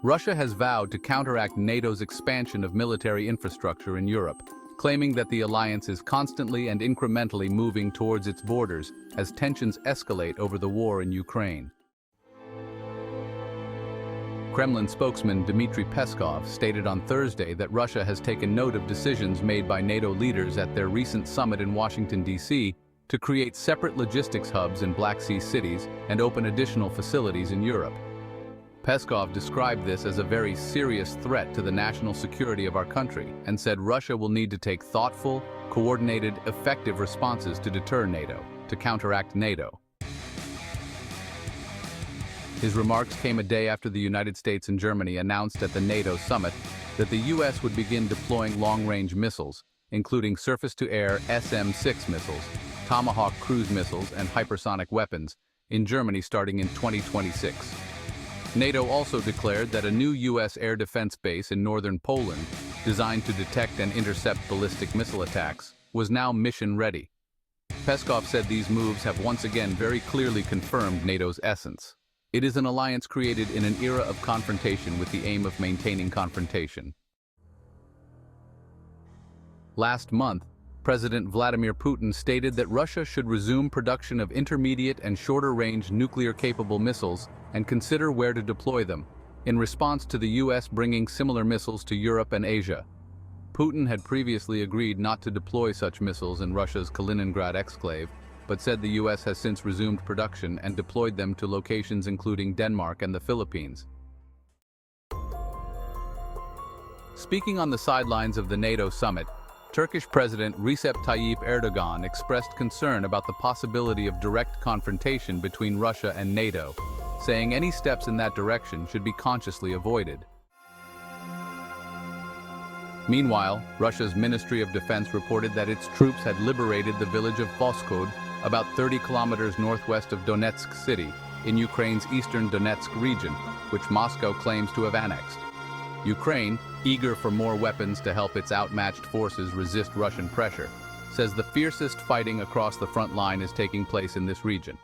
Russia has vowed to counteract NATO's expansion of military infrastructure in Europe, claiming that the alliance is constantly and incrementally moving towards its borders as tensions escalate over the war in Ukraine. Kremlin spokesman Dmitry Peskov stated on Thursday that Russia has taken note of decisions made by NATO leaders at their recent summit in Washington, D.C., to create separate logistics hubs in Black Sea cities and open additional facilities in Europe. Peskov described this as a very serious threat to the national security of our country and said Russia will need to take thoughtful, coordinated, effective responses to deter NATO, to counteract NATO. His remarks came a day after the United States and Germany announced at the NATO summit that the U.S. would begin deploying long-range missiles, including surface-to-air SM-6 missiles, Tomahawk cruise missiles, and hypersonic weapons, in Germany starting in 2026. NATO also declared that a new U.S. air defense base in northern Poland, designed to detect and intercept ballistic missile attacks, was now mission-ready. Peskov said these moves have once again very clearly confirmed NATO's essence. It is an alliance created in an era of confrontation with the aim of maintaining confrontation. Last month, President Vladimir Putin stated that Russia should resume production of intermediate and shorter-range nuclear-capable missiles and consider where to deploy them, in response to the U.S. bringing similar missiles to Europe and Asia. Putin had previously agreed not to deploy such missiles in Russia's Kaliningrad exclave, but said the U.S. has since resumed production and deployed them to locations including Denmark and the Philippines. Speaking on the sidelines of the NATO summit, Turkish President Recep Tayyip Erdogan expressed concern about the possibility of direct confrontation between Russia and NATO, saying any steps in that direction should be consciously avoided. Meanwhile, Russia's Ministry of Defense reported that its troops had liberated the village of Voskod, about 30 kilometers northwest of Donetsk city, in Ukraine's eastern Donetsk region, which Moscow claims to have annexed. Ukraine, eager for more weapons to help its outmatched forces resist Russian pressure, says the fiercest fighting across the front line is taking place in this region.